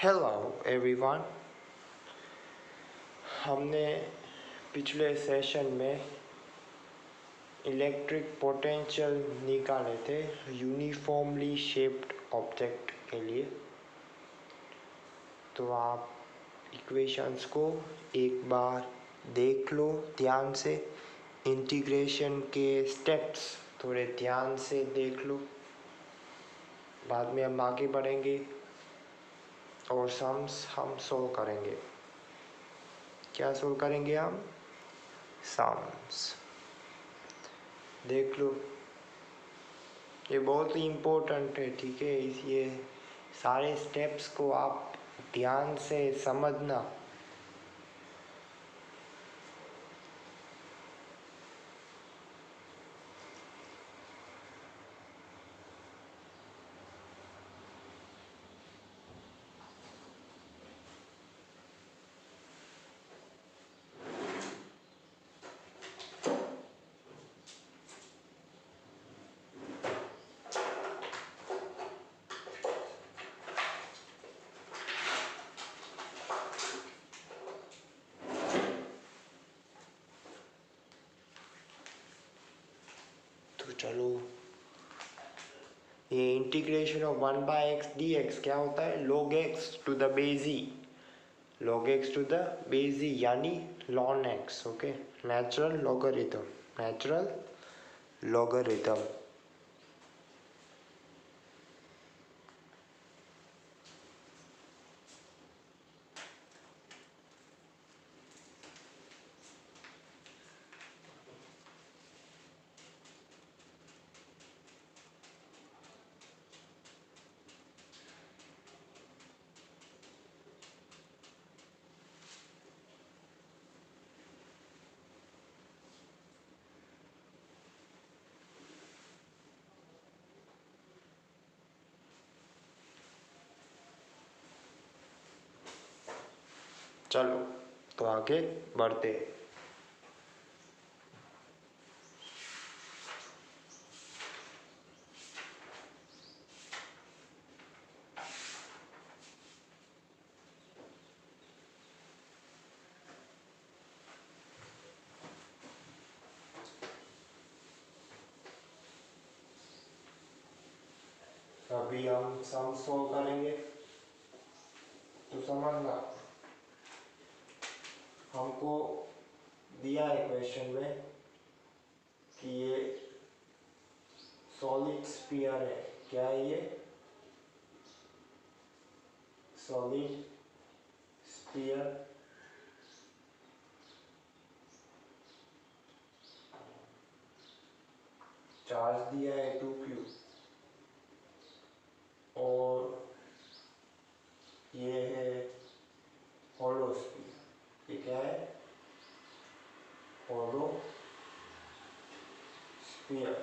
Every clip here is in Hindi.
Hello everyone. हमने पिछले सेशन में इलेक्ट्रिक पोटेंशियल निकाले थे यूनिफॉर्मली शेप्ड ऑब्जेक्ट के लिए। तो आप इक्वेशंस को एक बार देख लो ध्यान से, इंटीग्रेशन के स्टेप्स थोड़े ध्यान से देख लो। बाद में हम आगे बढ़ेंगे और सम्स हम सोल्व करेंगे। क्या सोल्व करेंगे हम? सम्स। देख लो, ये बहुत ही इम्पोर्टेंट है, ठीक है। ये सारे स्टेप्स को आप ध्यान से समझना। तो चलो, ये इंटीग्रेशन ऑफ 1/x dx क्या होता है? log x to the base e, log x to the base e यानी ln x। Okay, natural logarithm, natural logarithm. चलो तो आगे बढ़ते हैं। अभी हम सम सोल्व करेंगे। तो समझना, हमको दिया है क्वेश्चन में कि ये सॉलिड स्फीयर है। क्या है ये? Solid sphere. चार्ज दिया है 2q और ये है होलो स्फीयर। ये क्या है? Hollow sphere.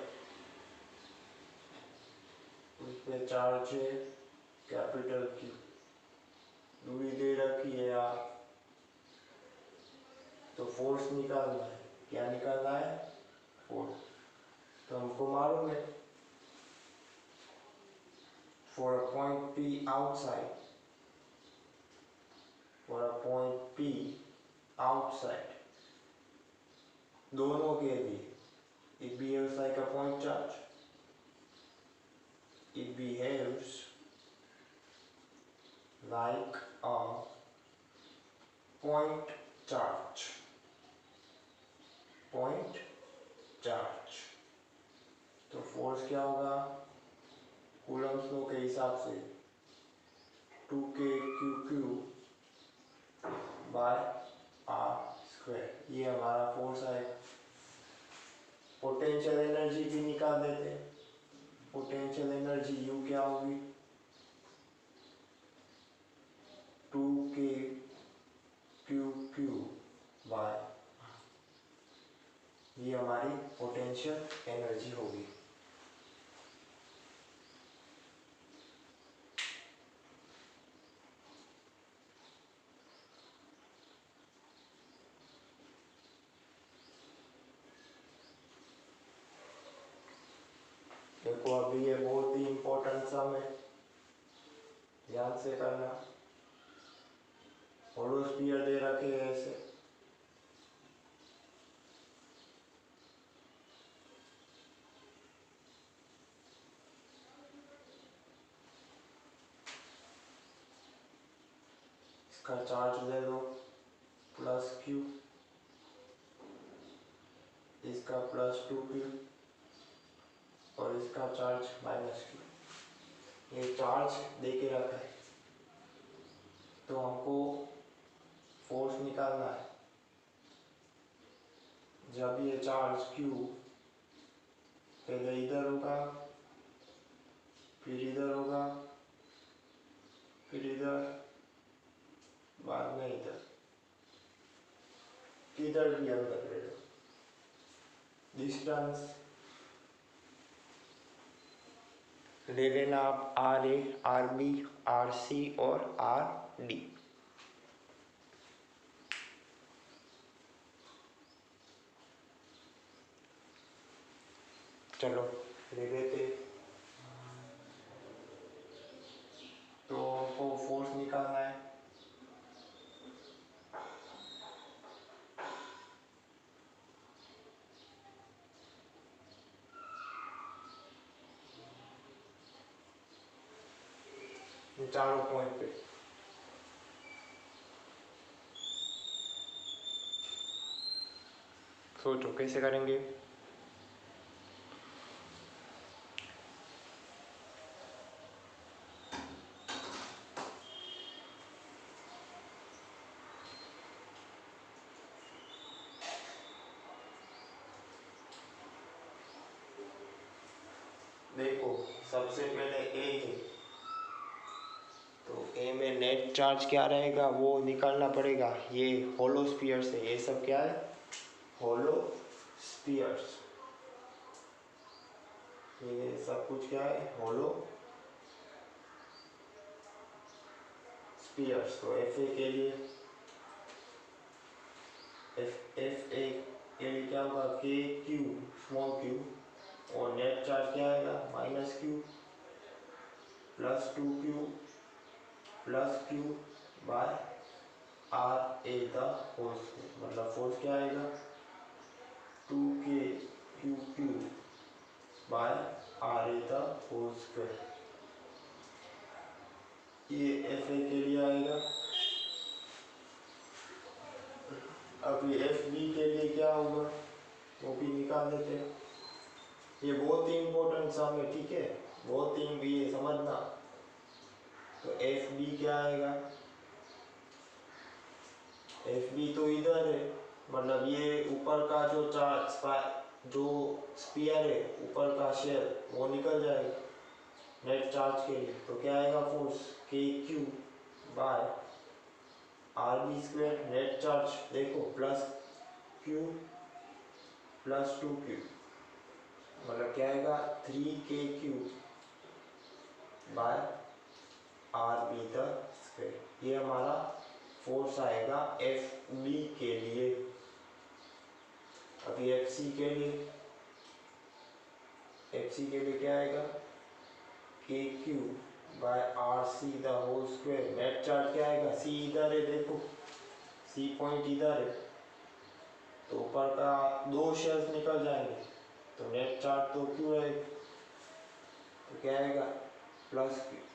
उस पे चार्ज है कैपिटल Q। दूरी दे रखी है यार, तो फोर्स निकालना है। क्या निकालना है? फोर्स। तो हमको मालूम है for a point P outside, for a point P outside, दोनों के लिए it behaves like a point charge. It behaves like a point charge. Point charge. तो फोर्स क्या होगा? कूलम्ब्स लॉ के हिसाब से 2kq बाय r स्क्वायर। ये हमारा फोर्स है। पोटेंशियल एनर्जी भी निकाल देते हैं। पोटेंशियल एनर्जी U क्या होगी? 2kq बाय, ये हमारी पोटेंशियल एनर्जी होगी। देखो, अभी ये बहुत ही इंपॉर्टेंट सम है, ध्यान से करना। होलो स्फीयर दे रखे हैं ऐसे। इसका चार्ज दे दो +q, इसका +2q और इसका चार्ज -q। ये चार्ज दे के रखा है तो हमको फोर्स निकालना है। जब ये चार्ज q पहले इधर होगा, फिर इधर होगा, फिर इधर, बाद में इधर, इधर भी अंदर ले लो। डिस्टेंस ले लेना आप RA, RB, RC और RD। चलो ले लेते। तो हमको फोर्स निकालना है। चारों पॉइंट पे सोचो कैसे करेंगे। देखो सबसे पहले ए है तो ए में नेट चार्ज क्या रहेगा वो निकालना पड़ेगा। ये होलो स्फीयर से, ये सब क्या है, होलो स्फीयर्स। ये सब कुछ क्या है, होलो स्फीयर्स। तो एफ ए के लिए एफ ए के लिए क्या होगा, के क्यू स्मॉल क्यू और नेट चार्ज क्या आएगा -q +2q +q by RA the whole square. मतलब फोर्स क्या आएगा 2kq by RA the whole square. ये एफ ए के लिए आएगा। अब ये एफ बी के लिए क्या होगा वो भी निकाल देते हैं। ये बहुत ही इम्पोर्टेंट सम है, ठीक है, बहुत ही ये समझना। तो एफ बी क्या आएगा, एफ बी तो इधर है, मतलब ये ऊपर का जो चार्ज जो स्फीयर है ऊपर का शेल वो निकल जाएगा नेट चार्ज के लिए। तो क्या आएगा force k q by RB square. Net charge देखो +q +2q मतलब क्या आएगा 3kq bye RB the square. ये हमारा फोर्स आएगा एफ बी के लिए। अभी एफ सी के लिए, एफ सी के लिए क्या आएगा k q by R C the whole square. Net charge क्या आएगा, सी इधर है, देखो सी पॉइंट इधर है तो ऊपर का दो शेल्स निकल जाएंगे तो नेट चार्ज तो क्यू रहेगा। तो क्या आएगा +q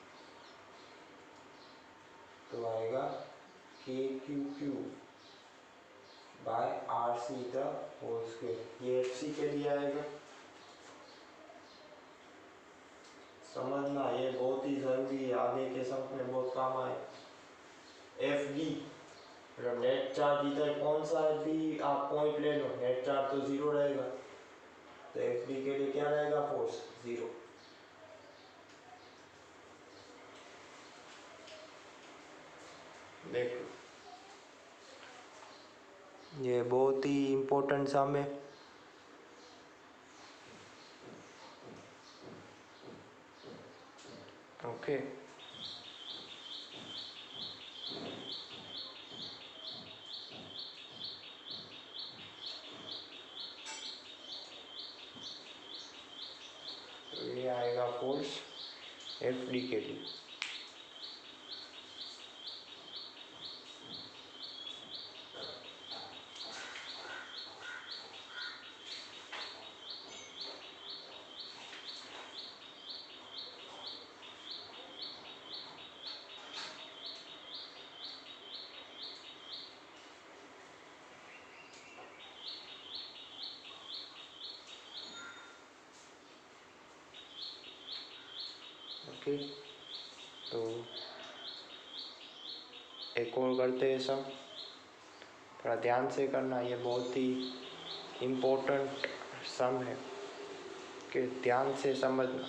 तो आएगा k q q by R C the whole square. ये एफ सी के लिए आएगा। समझना ये बहुत ही जरूरी है, आगे के सम में बहुत काम आए। एफ बी मतलब नेट चार्ज इधर कौन सा भी आप पॉइंट ले लो नेट चार्ज तो 0 रहेगा। तो एफ बी के लिए क्या रहेगा फोर्स 0। देखो ये बहुत ही इम्पोर्टेंट सम है। ओके तो ये आएगा फोर्स एफ डी के लिए। ओके, तो एक और करते हैं सब, थोड़ा ध्यान से करना, ये बहुत ही इम्पोर्टेंट सम है कि ध्यान से समझना।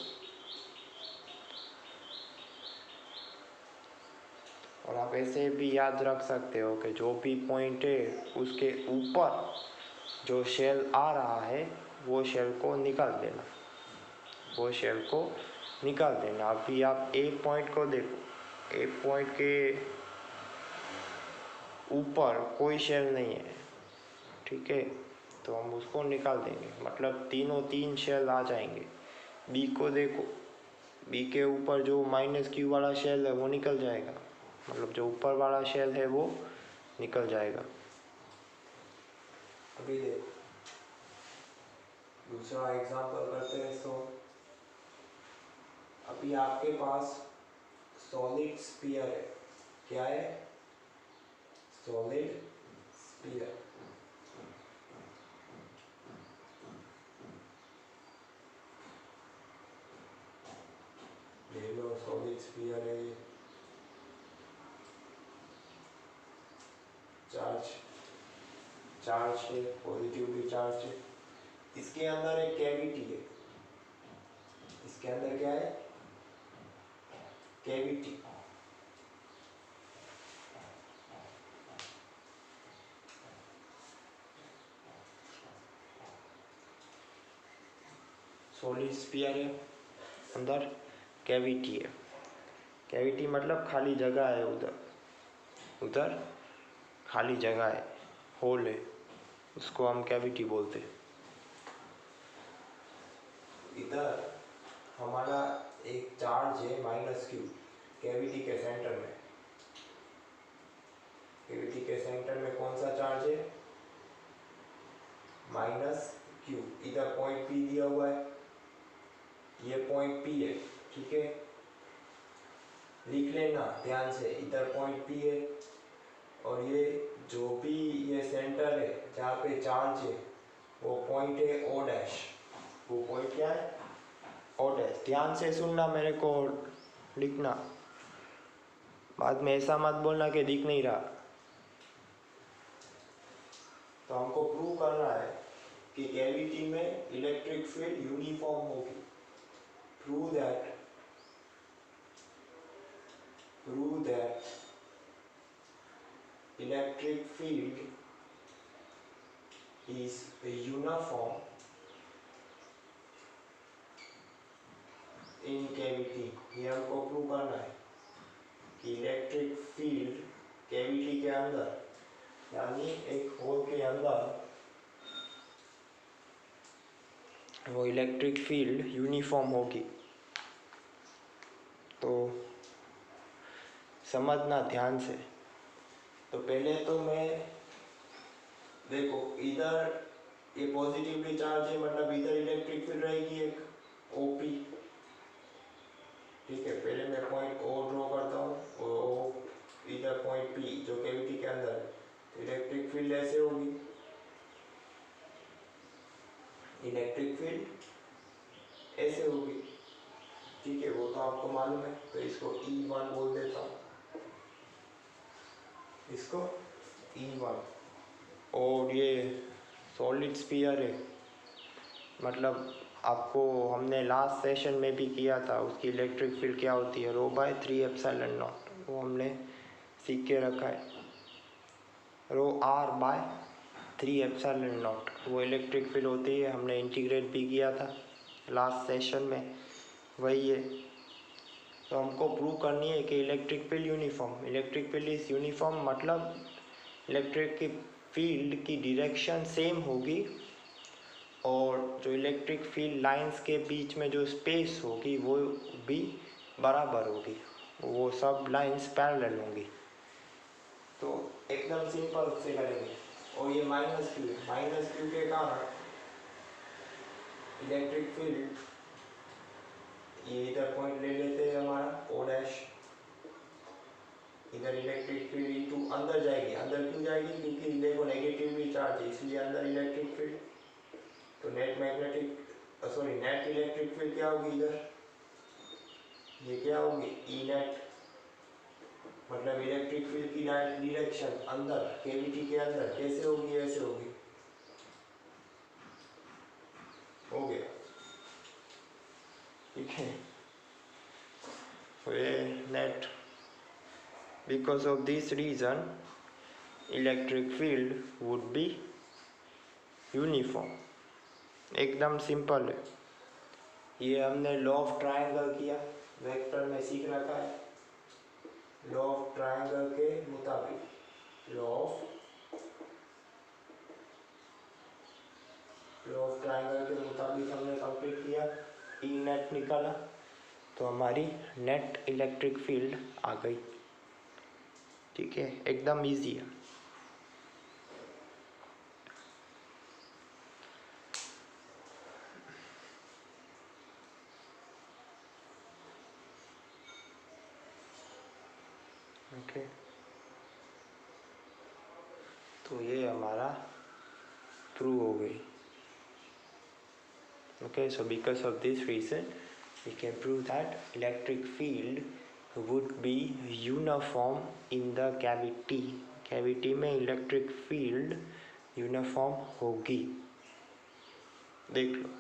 और आप ऐसे भी याद रख सकते हो कि जो भी पॉइंट है उसके ऊपर जो शेल आ रहा है वो शेल को निकाल देना, वो शेल को निकाल देना। अभी आप एक पॉइंट को देखो, एक पॉइंट के ऊपर कोई शेल नहीं है, ठीक है, तो हम उसको निकाल देंगे, मतलब तीनों तीन शेल आ जाएंगे। बी को देखो, बी के ऊपर जो -q वाला शेल है वो निकल जाएगा, मतलब जो ऊपर वाला शेल है वो निकल जाएगा। अभी देखो दूसरा एग्जांपल करते हैं। तो अभी आपके पास सॉलिड स्फीयर है, क्या है, सॉलिड स्फीयर। ले लो सॉलिड स्फीयर है, चार्ज है, पॉजिटिवली चार्ज है। इसके अंदर एक कैविटी है, इसके अंदर क्या है, कैविटी। सॉलिड स्फीयर है, अंदर कैविटी है, कैविटी मतलब खाली जगह है, उधर उधर खाली जगह है, होल है, उसको हम कैविटी बोलते हैं। इधर हमारा एक चार्ज है -q, कैविटी के सेंटर में, कैविटी के सेंटर में कौन सा चार्ज है, -q। इधर पॉइंट P दिया हुआ है, ये पॉइंट P है, ठीक है, लिख लेना ध्यान से, इधर पॉइंट P है, और ये जो भी ये सेंटर है जहाँ पे चार्ज है वो पॉइंट है O डैश, वो पॉइंट क्या है, O डैश। ध्यान से सुनना, मेरे को लिखना, बाद में ऐसा मत बोलना कि दिख नहीं रहा। तो हमको प्रूव करना है कि कैविटी में इलेक्ट्रिक फील्ड यूनिफॉर्म होगी। Prove that electric field is uniform in cavity। ये हमको प्रूव करना है कि इलेक्ट्रिक फील्ड कैविटी के अंदर, यानी एक होल के अंदर, वो इलेक्ट्रिक फील्ड यूनिफॉर्म होगी। तो समझना ध्यान से। तो पहले तो मैं देखो, इधर ये पॉजिटिवली चार्ज है, मतलब इधर इलेक्ट्रिक फील्ड रहेगी एक OP, ठीक है। पहले मैं पॉइंट O ड्रॉ करता हूँ, और इधर पॉइंट P जो कैविटी के अंदर है, तो इलेक्ट्रिक फील्ड ऐसे होगी, इलेक्ट्रिक फील्ड ऐसे होगी, ठीक है, वो तो आपको मालूम है। तो इसको E1 बोल देता हूँ, इसको E1। और ये सॉलिड स्फीयर है, मतलब आपको हमने लास्ट सेशन में भी किया था, उसकी इलेक्ट्रिक फील्ड क्या होती है, ρ/3ε0, वो हमने सीख के रखा है। ρr/3ε0 वो इलेक्ट्रिक फील्ड होती है, हमने इंटीग्रेट भी किया था लास्ट सेशन में, वही है। तो हमको प्रूव करनी है कि electric field uniform, electric field is uniform, मतलब इलेक्ट्रिक की फील्ड की डायरेक्शन सेम होगी, और जो इलेक्ट्रिक फील्ड लाइंस के बीच में जो स्पेस होगी वो भी बराबर होगी, वो सब लाइंस पैरेलल होंगी। तो एकदम सिंपल से करेंगे। और ये -q के कारण इलेक्ट्रिक फील्ड, ये इधर पॉइंट ले लेते हैं हमारा O डैश, इधर इलेक्ट्रिक फील्ड इनटू अंदर जाएगी, अंदर क्यों जाएगी, क्योंकि देखो नेगेटिवली चार्ज है, इसलिए अंदर इलेक्ट्रिक फील्ड। तो नेट इलेक्ट्रिक फील्ड क्या होगी, इधर ये क्या होगी ई नेट, मतलब इलेक्ट्रिक फील्ड की डायरेक्शन अंदर कैविटी के अंदर कैसे होगी, ऐसे होगी, हो गया, ठीक है। ये net, because of this reason electric field would be uniform, एकदम सिंपल है। ये हमने लॉ ऑफ ट्रायंगल किया, वेक्टर में सीख रखा है, लॉ ऑफ ट्रायंगल के मुताबिक, लॉ ऑफ ट्रायंगल के मुताबिक हमने कंप्लीट किया, ई नेट निकाला, तो हमारी नेट इलेक्ट्रिक फील्ड आ गई, ठीक है, एकदम इजी है। ओके, तो ये हमारा प्रूव हो गई। Okay, so because of this reason we can prove that electric field would be uniform in the cavity, cavity में electric field uniform होगी, देख लो।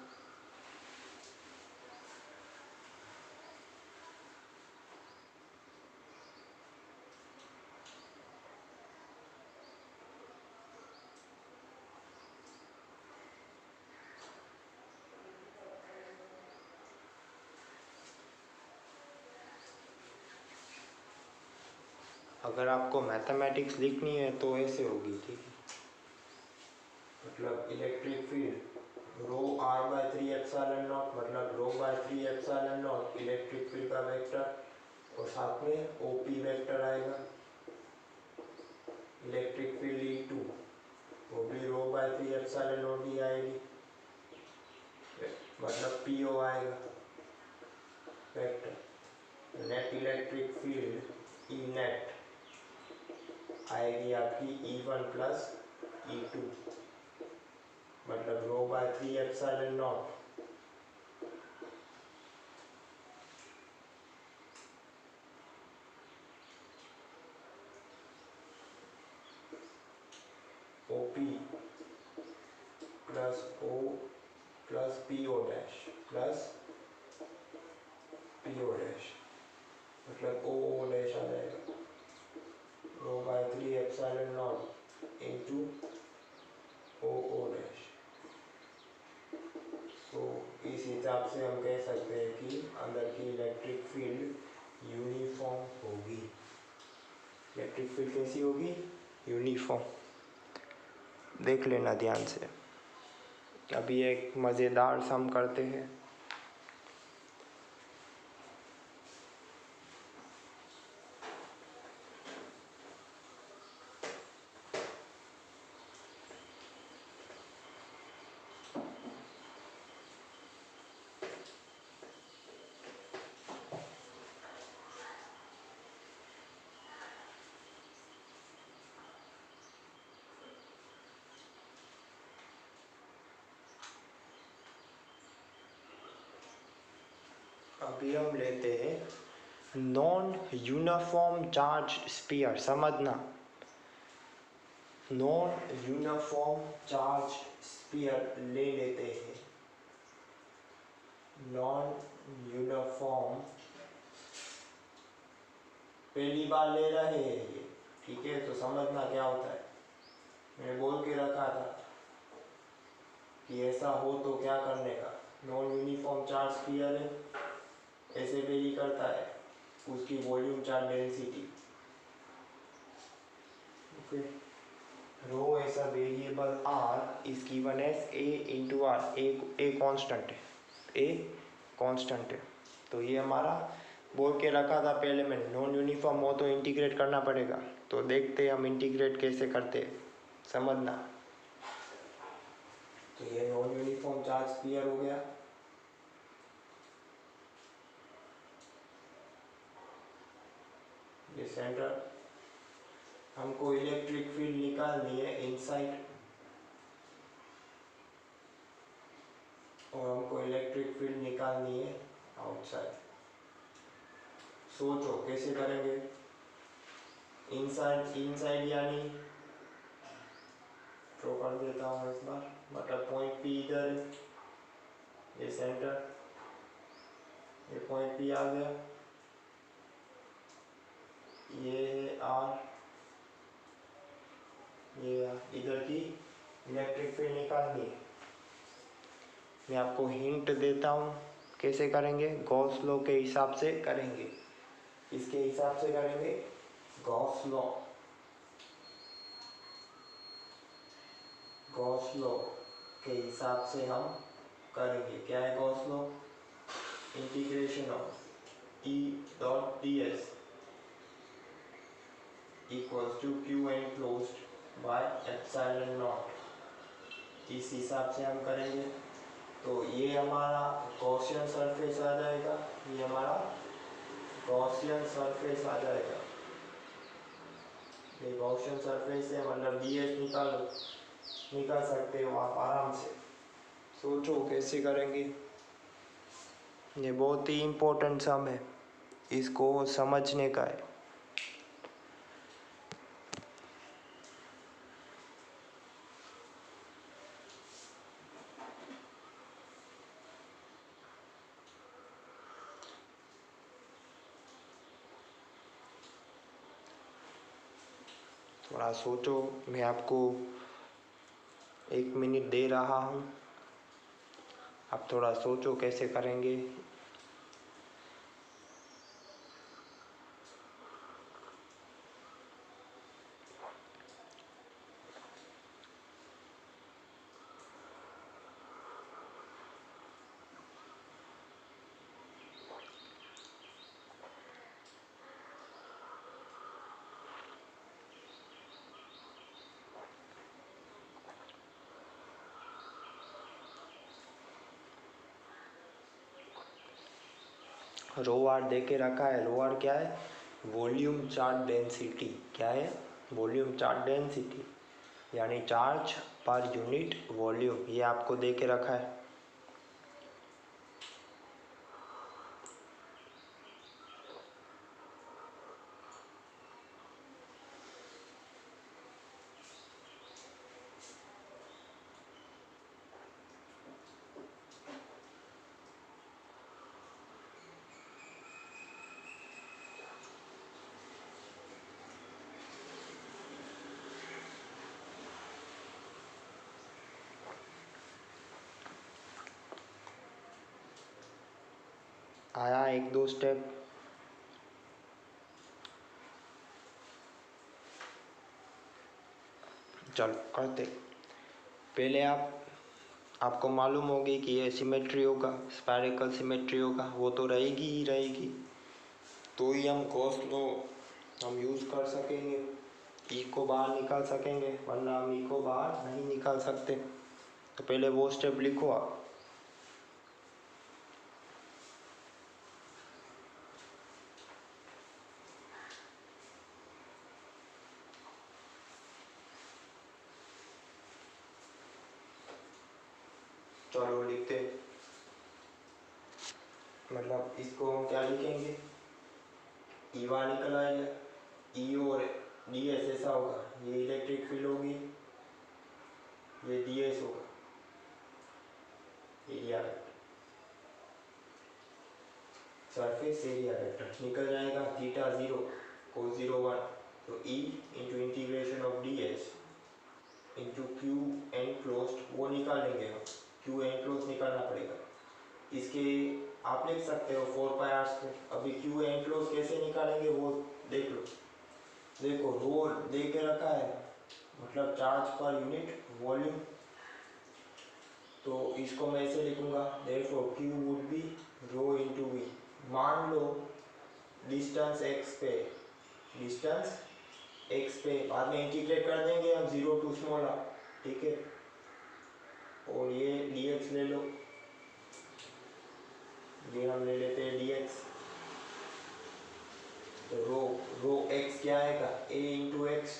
अगर आपको मैथमेटिक्स लिखनी है तो ऐसे होगी, ठीक है, मतलब electric field rho R by 3 epsilon naught, मतलब rho by 3 epsilon naught electric field का वेक्टर, और साथ में ओपी वेक्टर आएगा, इलेक्ट्रिक फील्ड ई टू, वो भी रो बाय 3 एप्सिलॉन नॉट ही आएगी, मतलब पीओ आएगा vector. Net electric field E net आएगी आपकी E1 प्लस E2, मतलब rho by 3 epsilon naught OP plus O plus PO dash plus PO dash, मतलब OO डैश आ जाएगा, rho by 3 epsilon naught into OO dash. तो इस हिसाब से हम कह सकते हैं कि अंदर की इलेक्ट्रिक फील्ड यूनिफॉर्म होगी। इलेक्ट्रिक फील्ड कैसी होगी, यूनिफॉर्म, देख लेना ध्यान से। अभी एक मज़ेदार सम करते हैं। अभी हम लेते हैं नॉन यूनिफॉर्म चार्ज स्फीयर, समझना, नॉन यूनिफॉर्म चार्ज स्फीयर ले लेते हैं, नॉन यूनिफॉर्म पहली बार ले रहे हैं ये, ठीक है, तो समझना क्या होता है। मैंने बोल के रखा था कि ऐसा हो तो क्या करने का, नॉन यूनिफॉर्म चार्ज स्फीयर है, ऐसे वेरी करता है उसकी volume charge density, okay. Rho as a variable R is given as A into R, A constant है, ए कॉन्स्टेंट है, तो ये हमारा बोल के रखा था पहले मैंने, नॉन यूनिफॉर्म हो तो इंटीग्रेट करना पड़ेगा, तो देखते हैं हम इंटीग्रेट कैसे करते हैं, समझना। तो ये नॉन यूनिफॉर्म चार्ज स्फीयर हो गया, ये सेंटर, हमको इलेक्ट्रिक फील्ड निकालनी है इनसाइड, और हमको इलेक्ट्रिक फील्ड निकालनी है आउटसाइड, सोचो कैसे करेंगे। इनसाइड इनसाइड यानी ड्रॉ कर देता हूँ इस बार, मतलब पॉइंट पी इधर है, ये सेंटर, ये पॉइंट पी आ गया, ये है आर, ये इधर की इलेक्ट्रिक फील्ड निकालनी है। मैं आपको हिंट देता हूँ कैसे करेंगे, गॉस लॉ के हिसाब से करेंगे, इसके हिसाब से करेंगे, गॉस लॉ, गॉस लॉ के हिसाब से हम करेंगे। क्या है Gauss law? Integration of E dot D S equals to Q enclosed by epsilon naught, इस हिसाब से हम करेंगे। तो ये हमारा गॉसियन सरफेस आ जाएगा, ये हमारा गॉसियन सरफेस आ जाएगा, ये गॉसियन सरफेस है, मतलब डी एस निकाल सकते हो आप आराम से। सोचो कैसे करेंगे, ये बहुत ही इम्पोर्टेंट सम है, इसको समझने का है। थोड़ा सोचो, मैं आपको 1 मिनट दे रहा हूँ, आप थोड़ा सोचो कैसे करेंगे। रो आर दे के रखा है, रो आर क्या है? Volume charge density. क्या है? वॉल्यूम चार्ज डेंसिटी, यानी चार्ज पर यूनिट वॉल्यूम, ये आपको दे के रखा है। आया 1-2 स्टेप? चलो करते। पहले आपको मालूम होगी कि ये सिमेट्री होगा, स्फेरिकल सिमेट्री होगा, वो तो रहेगी ही रहेगी, तो ही हम गॉस लॉ हम यूज़ कर सकेंगे, ई को बाहर निकाल सकेंगे, वरना हम ई को बाहर नहीं निकाल सकते। तो पहले वो स्टेप लिखो आप। चलो लिखते, मतलब इसको हम क्या लिखेंगे, ई बाहर निकल आएगा, ई और डी एस ऐसा होगा, ये इलेक्ट्रिक फील्ड होगी, ये डी एस होगा, एरिया सरफेस एरिया वेक्टर निकल जाएगा, थीटा 0 cos 0 1, तो E into integration of D S into Q enclosed, वो निकालेंगे हम, क्यू एन क्लोज निकालना पड़ेगा। इसके आप लिख सकते हो 4 पाई आर स्क्वायर। अभी क्यू एन क्लोज कैसे निकालेंगे वो देख लो। देखो रो दे के रखा है, मतलब चार्ज पर यूनिट वॉल्यूम, तो इसको मैं ऐसे लिखूंगा, therefore Q would be rho into V. मान लो डिस्टेंस एक्स पे, डिस्टेंस एक्स पे, बाद में इंटीग्रेट कर देंगे हम 0 टू स्मॉल आर, ठीक है। और ये dx ले लो, ये हम ले लेते हैं dx, तो रो x क्या आएगा, a इंटू एक्स,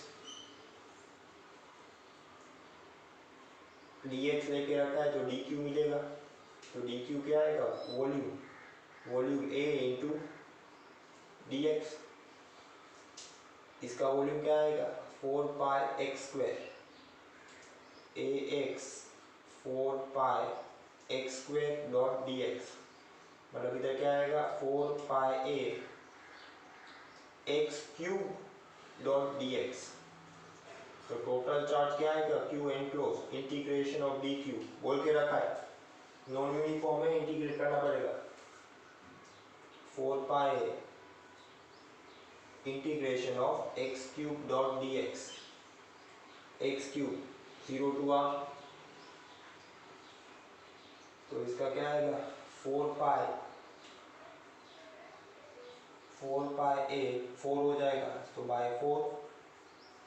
dx लेके रखा है तो dq मिलेगा, तो dq क्या आएगा, volume, volume a into dx। इसका वॉल्यूम क्या आएगा 4 पाई एक्स स्क्वायर ax 4 पाई एक्स स्क्वायर डॉट dx, मतलब इधर क्या आएगा 4 पाई a x cube dot dx। तो टोटल चार्ज क्या आएगा Q enclose integration of D Q बोल के रखा है, नॉन यूनिफॉर्म है इंटीग्रेट करना पड़ेगा। 4 pi integration of X cube dot dx, X cube 0 to r, तो इसका क्या आएगा 4 पाई a 4 हो जाएगा तो by 4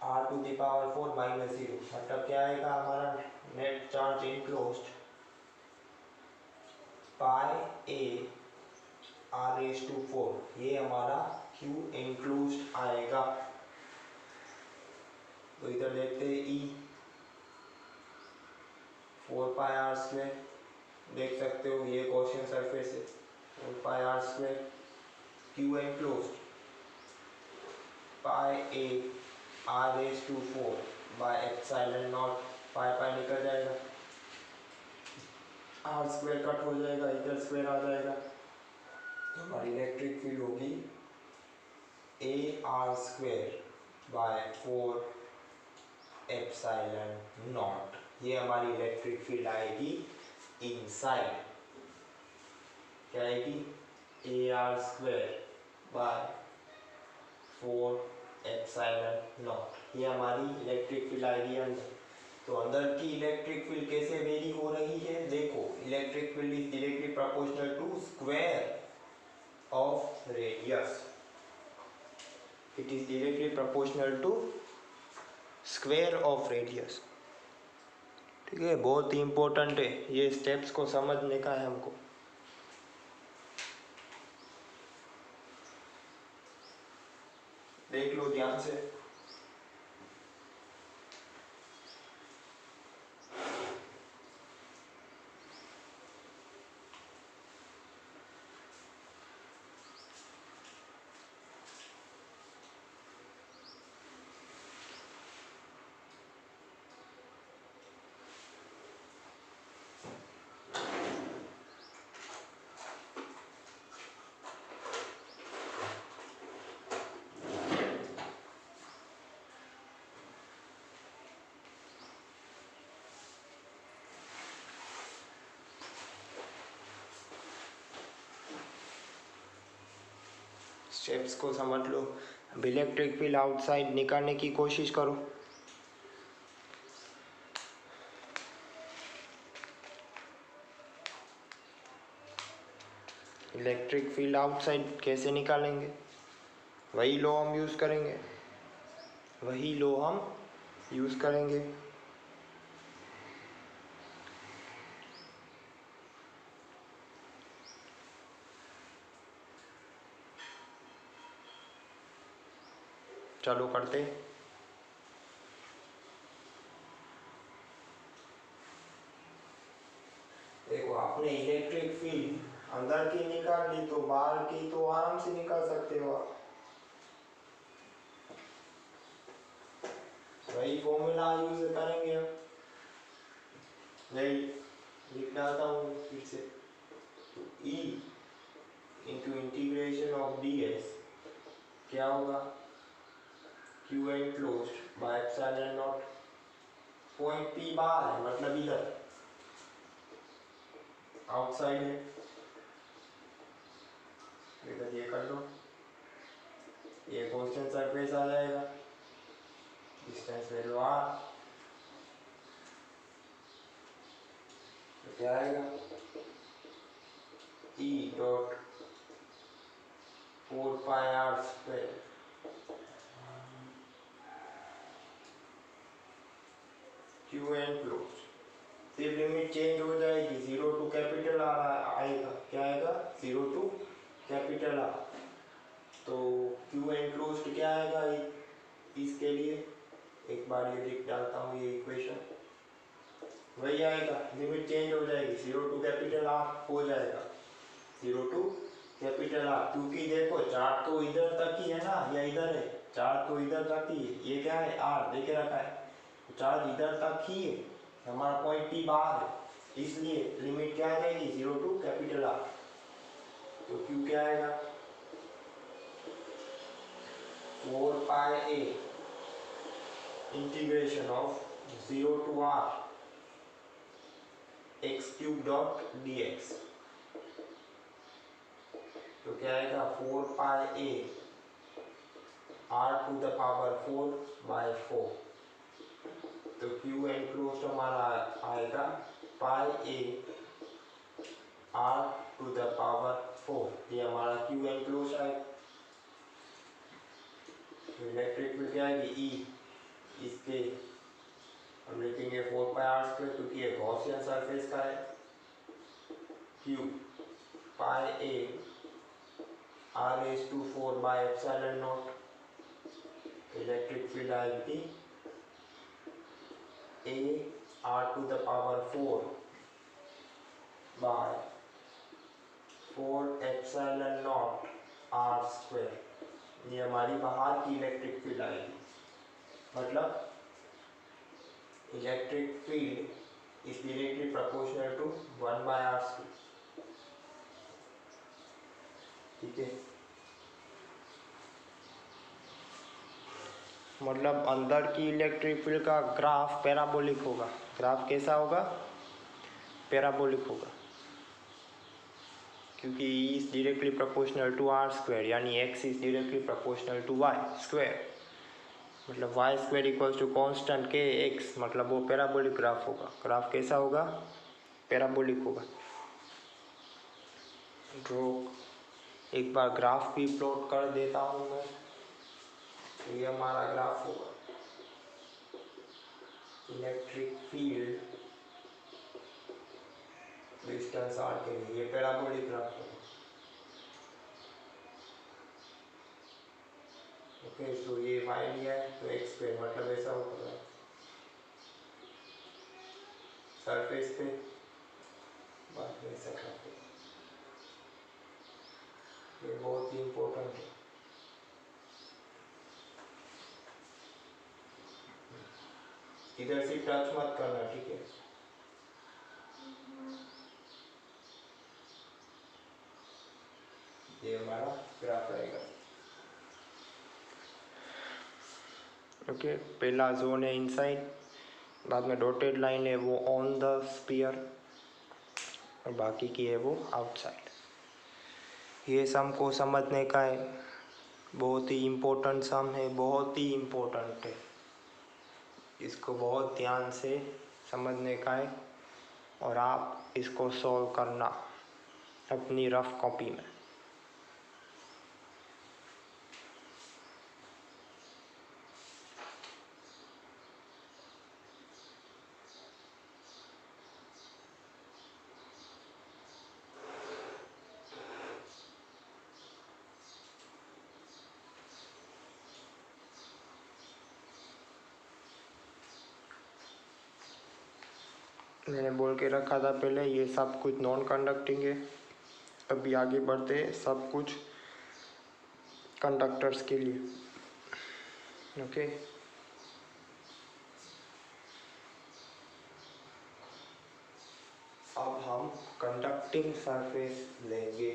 r to the power 4 minus 0, मतलब क्या आएगा हमारा net charge enclosed pi a r raise to 4, ये हमारा q इनक्लोज्ड आएगा। तो इधर देखते हैं e 4 पाई r स्क्वायर, देख सकते हो ये क्वेश्चन सरफेस है 4 pi r square q enclosed pi a r raise to 4 by epsilon naught, pi pi निकल जाएगा, r स्क्वायर कट हो जाएगा, इधर स्क्वायर आ जाएगा, तो हमारी इलेक्ट्रिक फील्ड होगी a r square by 4 epsilon not, ये हमारी इलेक्ट्रिक फील्ड आएगी इनसाइड, क्या आएगी a r square by 4 epsilon not, ये हमारी इलेक्ट्रिक फील्ड आएगी अंदर। तो अंदर की इलेक्ट्रिक फील्ड कैसे वेरी हो रही है, देखो electric field is directly proportional to square of radius, it is directly proportional to square of radius. ठीक है, बहुत ही इंपॉर्टेंट है, ये स्टेप्स को समझने का है हमको। देख लो ध्यान से। स्टेप्स को समझ लो। अब इलेक्ट्रिक फील्ड आउटसाइड निकालने की कोशिश करो। इलेक्ट्रिक फील्ड आउटसाइड कैसे निकालेंगे, वही लॉ हम यूज़ करेंगे, वही लॉ हम यूज़ करेंगे। चलो करते। देखो आपने इलेक्ट्रिक फील्ड अंदर की निकाल ली तो बाहर की तो आराम से निकाल सकते हो आप, वही फॉर्मूला यूज करेंगे हम। यही लिख डालता हूँ फिर से, तो E into integration of D S क्या होगा Q enclosed by epsilon not, point P बाहर है मतलब इधर आउटसाइड है, इधर ये कर लो, ये क्वेश्चन सरफेस आ जाएगा, डिस्टेंस वैल्यू r, तो क्या आएगा E dot 4 pi r square Q enclosed, फिर लिमिट चेंज हो जाएगी, 0 टू कैपिटल आर आएगा, क्या आएगा 0 टू कैपिटल आर, तो क्यू एनक्लोज्ड क्या आएगा इसके लिए, एक बार ये लिख डालता हूँ ये इक्वेशन, वही आएगा, लिमिट चेंज हो जाएगी, 0 टू कैपिटल आर हो जाएगा 0 टू कैपिटल आर, क्योंकि देखो चार्ज तो इधर तक ही है ना, या इधर है, चार्ज तो इधर तक ही है, ये क्या है आर देखे रखा है, तो चार्ज इधर तक ही है, हमारा पॉइंट पी बाहर है, इसलिए लिमिट क्या आ जाएगी 0 टू कैपिटल आर। तो क्यू क्या आएगा 4 pi A integration of 0 to R x cube dot d x. तो क्या आएगा 4 pi A R to the power 4 by 4। तो क्यू एनक्लोज्ड हमारा आएगा pi A R to the power 4, ये हमारा क्यू एनक्लोज्ड आएगा। इलेक्ट्रिक फील्ड क्या आएगी ई, इसके हम लिखेंगे 4 पाई आर स्क्वायर, क्योंकि ये गॉसियन सरफेस का है, Q pi A R raise to 4 by epsilon naught. Electric field आएगी A R to the power 4 by 4 epsilon naught R square, ये हमारी बाहर की इलेक्ट्रिक फील्ड आएगी। मतलब electric field is directly proportional to 1 by R square. ठीक है, मतलब अंदर की इलेक्ट्रिक फील्ड का ग्राफ पैराबोलिक होगा। ग्राफ कैसा होगा, पैराबोलिक होगा, क्योंकि E is directly proportional to are square, यानी x is directly proportional to y square, मतलब y square equals to constant के एक्स, मतलब वो पैराबोलिक ग्राफ होगा। ग्राफ कैसा होगा, पैराबोलिक होगा। तो एक बार ग्राफ भी प्लॉट कर देता हूँ मैं, तो ये हमारा ग्राफ होगा इलेक्ट्रिक फील्ड डिस्टेंस आर के लिए, ये पैराबोलिक ग्राफ होगा। ओके, तो ये वाई लिया है तो एक्स स्क्वायर, मतलब ऐसा होगा सरफेस पे बात में ऐसा करते, ये बहुत ही इम्पोर्टेंट है। इधर से टच मत करना, ठीक है। ये हमारा ग्राफ रहेगा। ओके, पहला जोन है इनसाइड, बाद में डॉटेड लाइन है वो ऑन द स्फीयर, और बाकी की है वो आउटसाइड। ये सम को समझने का है, बहुत ही इम्पोर्टेंट सम है, बहुत ही इम्पोर्टेंट है, इसको बहुत ध्यान से समझने का है, और आप इसको सॉल्व करना अपनी रफ कॉपी में। मैंने बोल के रखा था पहले, ये सब कुछ नॉन कंडक्टिंग है। अभी आगे बढ़ते हैं, सब कुछ कंडक्टर्स के लिए। ओके, अब हम कंडक्टिंग सरफेस लेंगे।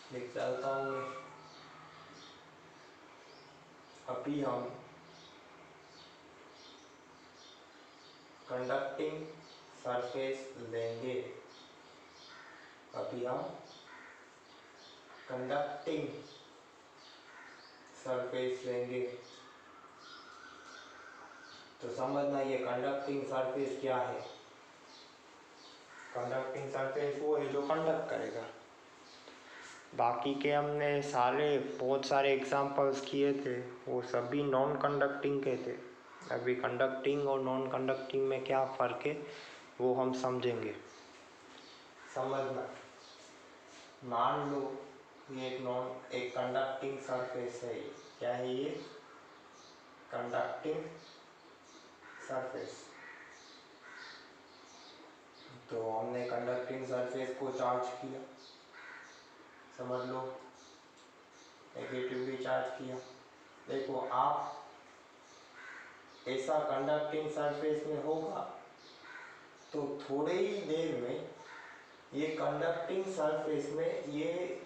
लिख डालता हूँ मैं। अभी हम कंडक्टिंग सरफेस लेंगे। अभी हम कंडक्टिंग सरफेस लेंगे। तो समझना ये कंडक्टिंग सरफेस क्या है। कंडक्टिंग सरफेस वो है जो कंडक्ट करेगा। बाकी के हमने बहुत सारे एग्जांपल्स किए थे, वो सभी नॉन कंडक्टिंग के थे। अभी कंडक्टिंग और नॉन कंडक्टिंग में क्या फ़र्क है वो हम समझेंगे। समझना मान लो ये एक कंडक्टिंग सरफेस है। क्या है ये? Conducting surface. तो हमने कंडक्टिंग सरफेस को चार्ज किया, समझ लो नेगेटिवली चार्ज किया। देखो आप ऐसा कंडक्टिंग सरफेस में होगा तो थोड़े ही देर में ये कंडक्टिंग सरफेस में ये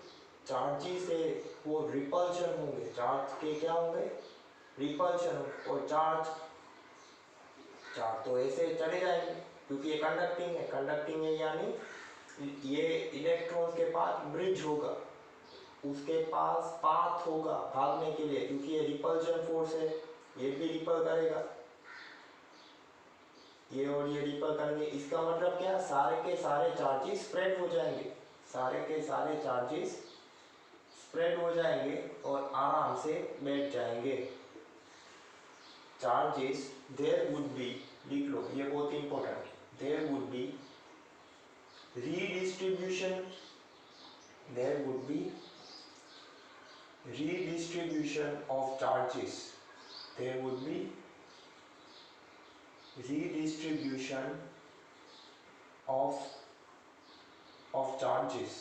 चार्जेस से वो रिपल्शन होंगे। चार्ज के क्या होंगे? रिपल्शन होंगे। और चार्ज तो ऐसे चले जाएंगे क्योंकि ये कंडक्टिंग है। कंडक्टिंग है यानी ये इलेक्ट्रॉन के पास ब्रिज होगा, उसके पास पाथ होगा भागने के लिए, क्योंकि ये रिपल्शन फोर्स है, ये भी रिपल करेगा, ये और ये रिपल करेंगे। इसका मतलब क्या? सारे के सारे चार्जेस स्प्रेड हो जाएंगे, सारे के सारे चार्जेस स्प्रेड हो जाएंगे और आराम से बैठ जाएंगे। चार्जेस देयर वुड बी, लिख लो ये बहुत इंपॉर्टेंट है, there would be redistribution, there would be redistribution of charges, there would be redistribution of charges,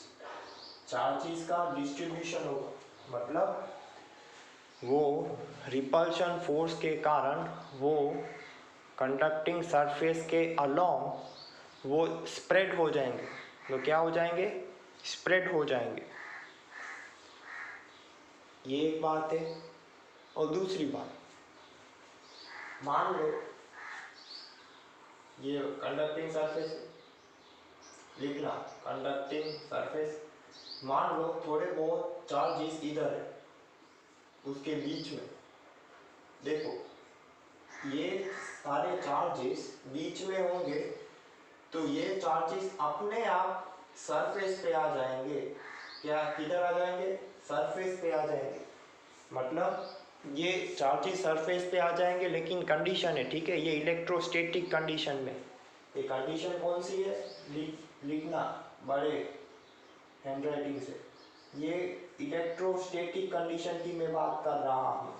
charges का डिस्ट्रीब्यूशन होगा। मतलब वो रिपल्शन फोर्स के कारण वो कंडक्टिंग सरफेस के अलोंग वो स्प्रेड हो जाएंगे। तो क्या हो जाएंगे? स्प्रेड हो जाएंगे। ये एक बात है। और दूसरी बात, मान लो ये कंडक्टिंग सरफेस, लिखना कंडक्टिंग सरफेस, मान लो थोड़े बहुत चार्जेस इधर है उसके बीच में। देखो ये सारे चार्जेस बीच में होंगे तो ये चार्जेस अपने आप सरफेस पे आ जाएंगे। क्या किधर आ जाएंगे? सरफेस पे आ जाएंगे। मतलब ये चार्जेस सरफेस पे आ जाएंगे, लेकिन कंडीशन है, ठीक है, ये इलेक्ट्रोस्टैटिक कंडीशन में। ये कंडीशन कौन सी है? लिखना बड़े हैंडराइटिंग से। ये इलेक्ट्रोस्टैटिक कंडीशन की मैं बात कर रहा हूँ,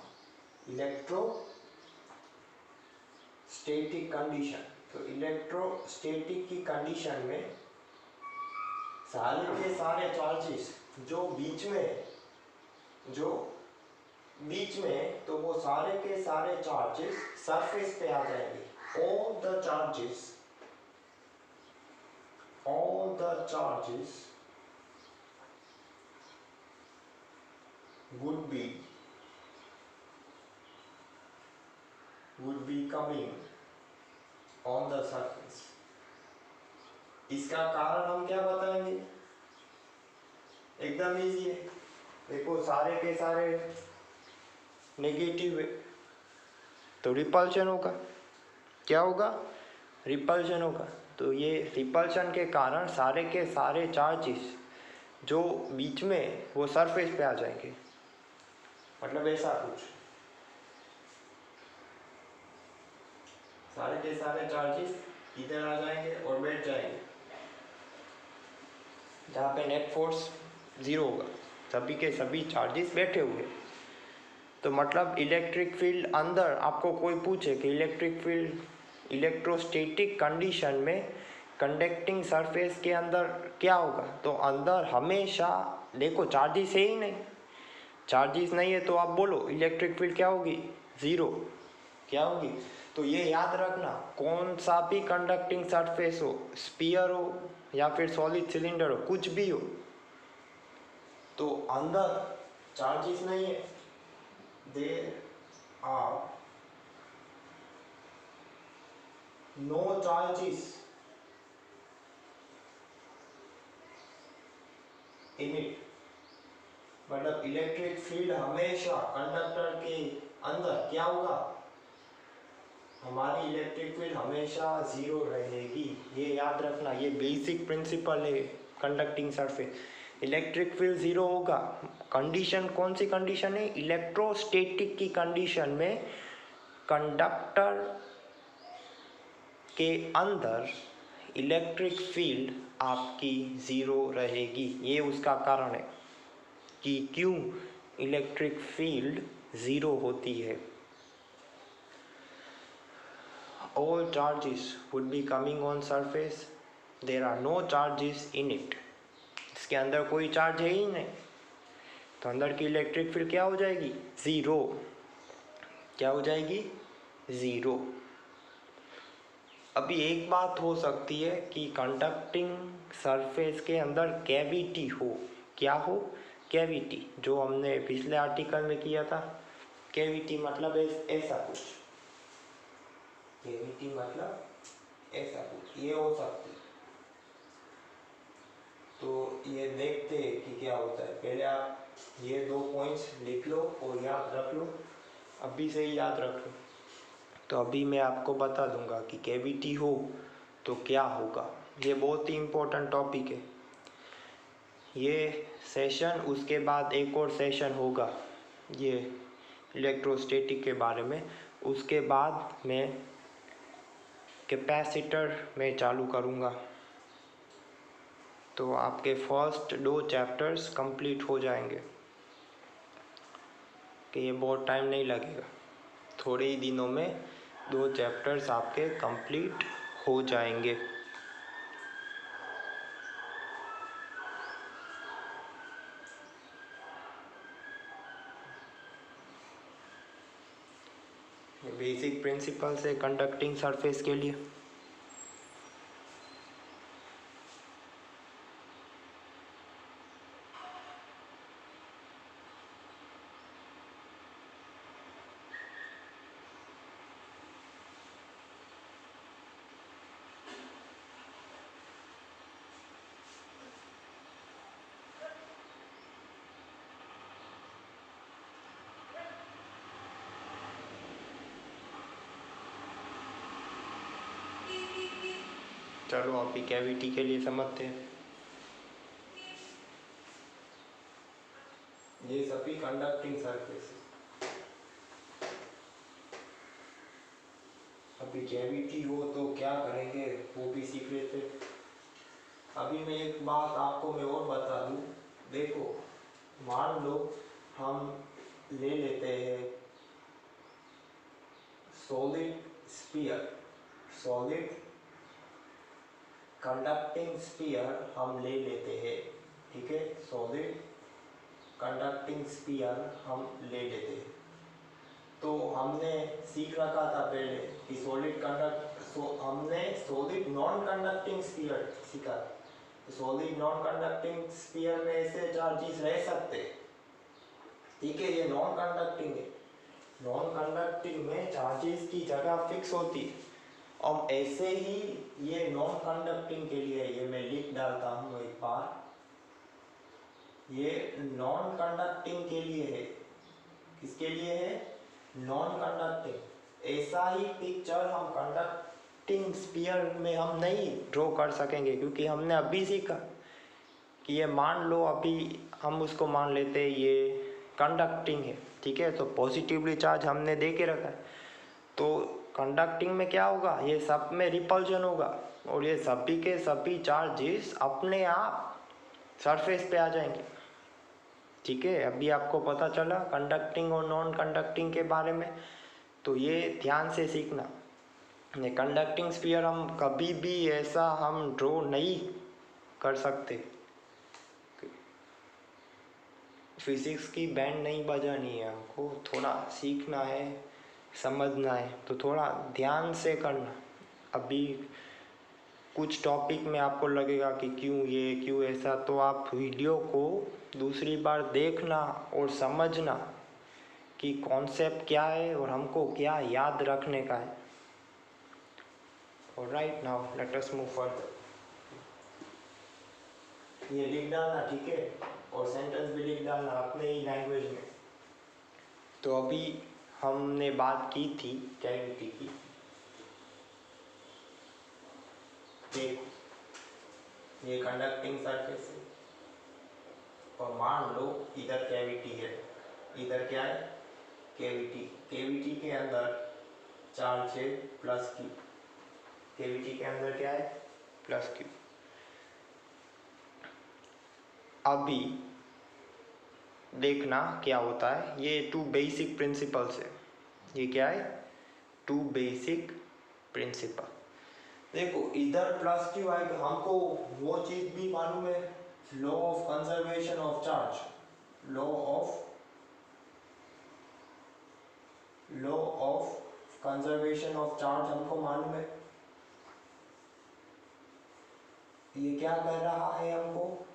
इलेक्ट्रोस्टैटिक कंडीशन। तो इलेक्ट्रोस्टैटिक की कंडीशन में सारे के सारे चार्जेस जो बीच में तो वो सारे के सारे चार्जेस सरफेस पे आ जाएंगे। all the charges would be coming on the surface। इसका कारण हम क्या बताएंगे? एकदम इजी है। देखो सारे के सारे नेगेटिव है तो रिपल्शन होगा। क्या होगा? रिपल्शन होगा। तो ये रिपल्शन के कारण सारे के सारे चार्जेस जो बीच में वो सरफेस पे आ जाएंगे। मतलब ऐसा कुछ, सारे के सारे चार्जेस इधर आ जाएंगे और बैठ जाएंगे जहाँ पे नेट फोर्स 0 होगा, सभी के सभी चार्जेस बैठे हुए। तो मतलब इलेक्ट्रिक फील्ड अंदर, आपको कोई पूछे कि इलेक्ट्रिक फील्ड इलेक्ट्रोस्टैटिक कंडीशन में कंडक्टिंग सरफेस के अंदर क्या होगा, तो अंदर हमेशा देखो चार्जेस है ही नहीं। चार्जेस नहीं है तो आप बोलो इलेक्ट्रिक फील्ड क्या होगी? 0। क्या होगी? तो ये याद रखना, कौन सा भी कंडक्टिंग सरफेस हो, स्फीयर हो या फिर सॉलिड सिलेंडर हो, कुछ भी हो, तो अंदर चार्जेस नहीं है। There are no charges in it। मतलब इलेक्ट्रिक फील्ड हमेशा कंडक्टर के अंदर क्या होगा? हमारी इलेक्ट्रिक फील्ड हमेशा 0 रहेगी। ये याद रखना, ये बेसिक प्रिंसिपल है कंडक्टिंग सरफेस। इलेक्ट्रिक फील्ड 0 होगा। कंडीशन कौन सी कंडीशन है? इलेक्ट्रोस्टैटिक की कंडीशन में कंडक्टर के अंदर इलेक्ट्रिक फील्ड आपकी ज़ीरो रहेगी। ये उसका कारण है कि क्यों इलेक्ट्रिक फील्ड ज़ीरो होती है। All charges would be coming on surface, there are no charges in it। इसके अंदर कोई चार्ज है ही नहीं, तो अंदर की इलेक्ट्रिक फील्ड क्या हो जाएगी? ज़ीरो। क्या हो जाएगी? ज़ीरो। अभी एक बात हो सकती है कि कंडक्टिंग सरफेस के अंदर कैविटी हो। क्या हो? कैविटी, जो हमने पिछले आर्टिकल में किया था। कैविटी मतलब ऐसा कुछ, कैविटी मतलब ऐसा कुछ, ये हो सकती है। तो ये देखते हैं कि क्या होता है। पहले आप ये 2 पॉइंट्स लिख लो और याद रख लो, अभी से ही याद रख लो। तो अभी मैं आपको बता दूंगा कि कैविटी हो तो क्या होगा। ये बहुत ही इम्पोर्टेंट टॉपिक है। ये सेशन, उसके बाद एक और सेशन होगा ये इलेक्ट्रोस्टैटिक के बारे में। उसके बाद मैं कैपेसिटर में चालू करूँगा, तो आपके फर्स्ट 2 चैप्टर्स कंप्लीट हो जाएंगे। कि ये बहुत टाइम नहीं लगेगा, थोड़े ही दिनों में 2 चैप्टर्स आपके कंप्लीट हो जाएंगे। बेसिक प्रिंसिपल्स है कंडक्टिंग सरफेस के लिए। चलो अभी कैविटी के लिए समझते हैं। ये सभी कंडक्टिंग सरफेस। अभी कैविटी हो तो क्या करेंगे वो भी सीख लेते। अभी मैं एक बात आपको मैं और बता दूं। देखो, मान लो हम ले लेते हैं solid sphere, solid conducting sphere हम ले लेते हैं। ठीक है, सॉलिड कंडक्टिंग स्फीयर हम ले लेते हैं। तो हमने सीख रखा था पहले कि हमने सॉलिड नॉन कंडक्टिंग स्फीयर सीखा। तो सॉलिड नॉन कंडक्टिंग स्फीयर में ऐसे चार्जेस रह सकते। ठीक है, ये नॉन कंडक्टिंग है। नॉन कंडक्टिंग में चार्जेस की जगह फिक्स होती है। अब ऐसे ही ये नॉन कंडक्टिंग के लिए ये मैं लिख डालता हूँ एक बार। ये नॉन कंडक्टिंग के लिए है। किसके लिए है? Non conducting. ऐसा ही पिक्चर हम कंडक्टिंग स्फीयर में हम नहीं ड्रॉ कर सकेंगे, क्योंकि हमने अभी सीखा कि ये मान लो, अभी हम उसको मान लेते हैं ये कंडक्टिंग है। ठीक है, तो पॉजिटिवली चार्ज हमने दे के रखा है। तो कंडक्टिंग में क्या होगा? ये सब में रिपल्जन होगा और ये सभी के सभी चार्जेस अपने आप सरफेस पे आ जाएंगे। ठीक है, अभी आपको पता चला कंडक्टिंग और नॉन कंडक्टिंग के बारे में। तो ये ध्यान से सीखना। ये कंडक्टिंग स्फीयर हम कभी भी ऐसा हम ड्रॉ नहीं कर सकते। फिजिक्स की बैंड नहीं बजानी है, हमको थोड़ा सीखना है, समझना है, तो थोड़ा ध्यान से करना। अभी कुछ टॉपिक में आपको लगेगा कि क्यों ये क्यों ऐसा, तो आप वीडियो को दूसरी बार देखना और समझना कि कॉन्सेप्ट क्या है और हमको क्या याद रखने का है। Alright, now let us move further. ये लिख डालना, ठीक है, और सेंटेंस भी लिख डालना अपने ही लैंग्वेज में। तो अभी हमने बात की थी कैविटी की। देखो, ये कंडक्टिंग सरफेस है और मान लो इधर कैविटी है। इधर क्या है? कैविटी। कैविटी के अंदर चार्ज है +Q। कैविटी के अंदर क्या है? +Q। अभी देखना क्या होता है। ये 2 बेसिक प्रिंसिपल्स है। ये क्या है? 2 बेसिक प्रिंसिपल। देखो इधर प्लस क्यू आएगा, हमको वो चीज भी मालूम है, law of conservation of charge. Law of conservation of charge हमको मालूम है। ये क्या कह रहा है हमको?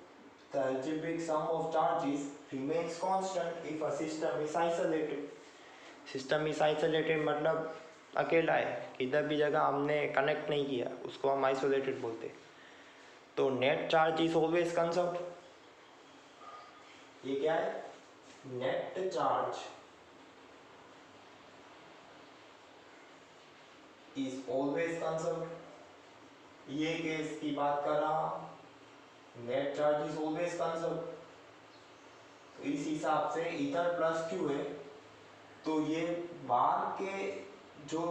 The algebraic sum of charges remains constant if a system is isolated. System is isolated मतलब अकेला है, किधर भी जगह हमने कनेक्ट नहीं किया, उसको हम आइसोलेटेड बोलते। तो net charge is always conserved. ये क्या है? Net charge is always conserved. ये केस की बात कर रहा, net charge is always conserved. तो इस हिसाब से इधर प्लस क्यू है, तो ये बाहर के जो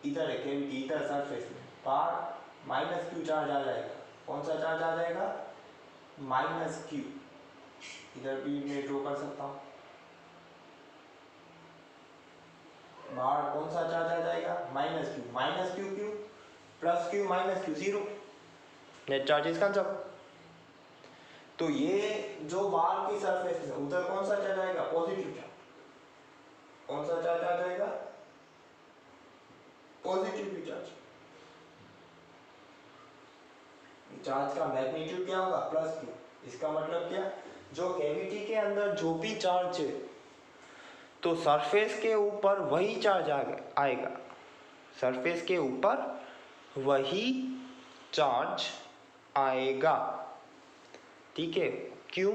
इधर है कैविटी, इधर सरफेस में बाहर माइनस क्यू चार्ज आ जाएगा। कौन सा चार्ज आ जाएगा? Minus Q. इधर भी मैं ड्रॉ कर सकता हूँ। बाहर कौन सा चार्ज आ जाएगा? Minus Q. Minus Q Q plus Q minus Q, zero. Net charge is conserved. तो ये जो बाहर की सरफेस है उधर कौन सा चार्ज आएगा? Positive charge. कौन सा चार्ज आ जाएगा? Positive charge. चार्ज का मैग्नीट्यूड क्या होगा? Plus Q. इसका मतलब क्या? जो कैविटी के अंदर जो भी चार्ज है, तो सरफेस के ऊपर वही चार्ज आएगा। सरफेस के ऊपर वही चार्ज आएगा, ठीक है? क्यों?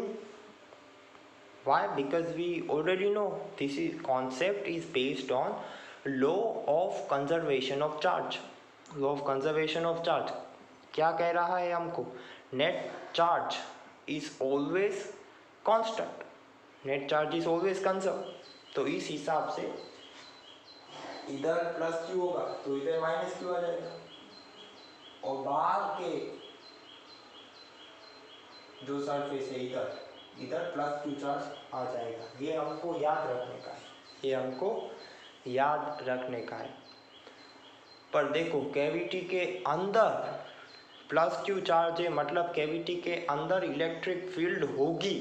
Why? Because we already know this concept is based on law of conservation of charge. Law of conservation of charge क्या कह रहा है हमको? Net charge is always constant, net charge is always conserve. तो इस हिसाब से इधर प्लस क्यू होगा तो इधर माइनस क्यू आ जाएगा, और बाहर के जो सरफेस है इधर प्लस क्यू चार्ज आ जाएगा। ये हमको याद रखने का है, ये हमको याद रखने का है। पर देखो कैविटी के अंदर प्लस क्यू चार्ज है, मतलब कैविटी के अंदर इलेक्ट्रिक फील्ड होगी।